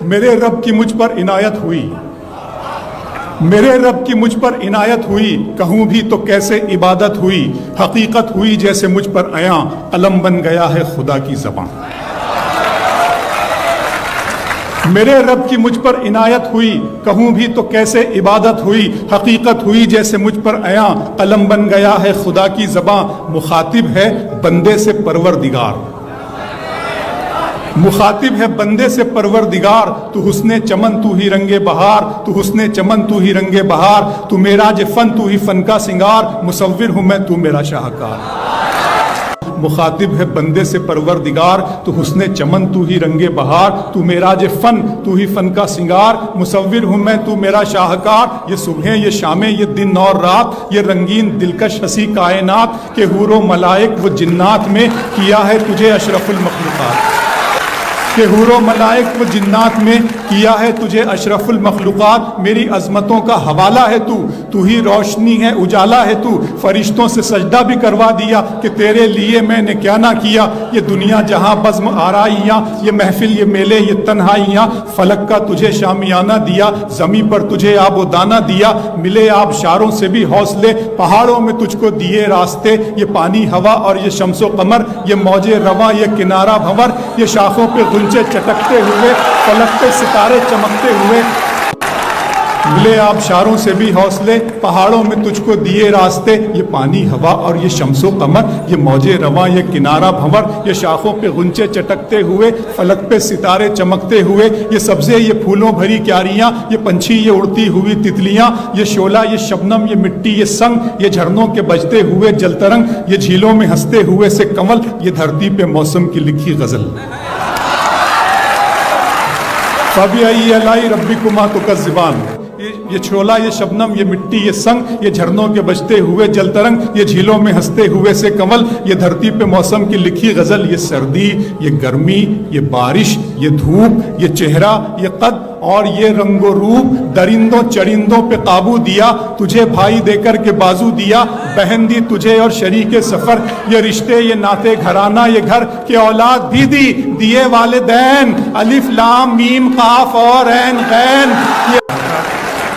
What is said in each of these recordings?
میرے رب کی مجھ پر عنایت ہوئی، میرے رب کی مجھ پر عنایت ہوئی، کہوں بھی تو کیسے عبادت ہوئی، حقیقت ہوئی جیسے مجھ پر عیاں، قلم بن گیا ہے خدا کی زبان۔ میرے رب کی مجھ پر عنایت ہوئی، کہوں بھی تو کیسے عبادت ہوئی، حقیقت ہوئی جیسے مجھ پر عیاں، قلم بن گیا ہے خدا کی زبان۔ مخاطب ہے بندے سے پروردگار، مخاطب ہے بندے سے پروردگار، تو حسن چمن تو ہی رنگ بہار، تو حسن چمن تو ہی رنگ بہار، تو معراج فن تو ہی فن کا سنگار، مصور ہوں میں تو میرا شاہکار۔ مخاطب ہے بندے سے پروردگار، تو حسن چمن تو ہی رنگ بہار، تو معراج فن تو ہی فن کا سنگار، مصور ہوں میں تو میرا شاہکار۔ یہ صبحیں یہ شامیں یہ دن اور رات، یہ رنگین دلکش ہنسی کائنات، کہ حور و ملائک و جنات میں کیا ہے تجھے اشرف المخلوقات، کہ حور و ملائک و جنات میں کیا ہے تجھے اشرف المخلوقات۔ میری عظمتوں کا حوالہ ہے تو ہی روشنی ہے اجالا ہے تو، فرشتوں سے سجدہ بھی کروا دیا کہ تیرے لیے میں نے کیا نہ کیا۔ یہ دنیا جہاں بزم آرائیاں، یہ محفل یہ میلے یہ تنہائیاں، فلک کا تجھے شامیانہ دیا، زمیں پر تجھے آب و دانہ دیا، ملے آبشاروں سے بھی حوصلے، پہاڑوں میں تجھ کو دیے راستے، یہ پانی ہوا اور یہ شمس و قمر، یہ موج رواں یہ کنارہ بھنور، یہ شاخوں پہ غنچے چٹکتے ہوئے، فلک پہ ستارے چمکتے ہوئے، ملے آبشاروں سے بھی حوصلے، پہاڑوں میں تجھ کو دیے راستے، یہ پانی ہوا اور یہ شمس و قمر، یہ موج رواں یہ کنارہ بھنور، یہ شاخوں پہ غنچے چٹکتے ہوئے، فلک پہ ستارے چمکتے ہوئے، یہ سبزے یہ پھولوں بھری کیاریاں، یہ پنچھی یہ اڑتی ہوئی تتلیاں، یہ شعلہ یہ شبنم یہ مٹی یہ سنگ، یہ جھرنوں کے بجتے ہوئے جل ترنگ، یہ جھیلوں میں ہنستے ہوئے سے کمل، یہ دھرتی پہ موسم کی لکھی غزل۔ فَبِأَيِّ آلَاءِ رَبِّكُمَا تُكَذِّبَانِ، یہ چھولا یہ شبنم یہ مٹی یہ سنگ، یہ جھرنوں کے بجتے ہوئے جل ترنگ، یہ جھیلوں میں ہنستے ہوئے سے کمل، یہ دھرتی پہ موسم کی لکھی غزل۔ یہ سردی یہ گرمی یہ بارش یہ دھوپ یہ چہرہ یہ قد اور یہ رنگ و روپ، درندوں چرندوں پہ قابو دیا، تجھے بھائی دے کر کے بازو دیا، بہن دی تجھے اور شریک سفر، یہ رشتے یہ ناتے گھرانہ یہ گھر، کہ اولاد بھی دی دیے والدین، الف لام میم قاف اور عین غین۔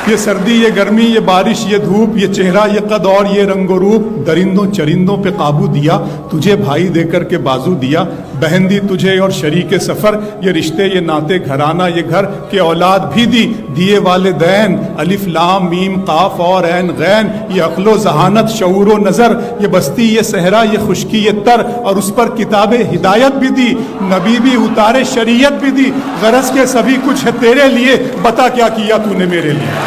یہ سردی یہ گرمی یہ بارش یہ دھوپ یہ چہرہ یہ قد اور یہ رنگ و روپ، درندوں چرندوں پہ قابو دیا، تجھے بھائی دے کر کے بازو دیا، بہن دی تجھے اور شریک سفر، یہ رشتے یہ ناتے گھرانہ یہ گھر، کہ اولاد بھی دی دیے والدین، الف لام میم قاف اور عین غین۔ یہ عقل و ذہانت شعور و نظر، یہ بستی یہ صحرا یہ خشکی یہ تر، اور اس پر کتاب ہدایت بھی دی، نبی بھی اتارے شریعت بھی دی، غرض کے سبھی کچھ ہے تیرے لیے، بتا کیا کیا تو نے میرے لیے۔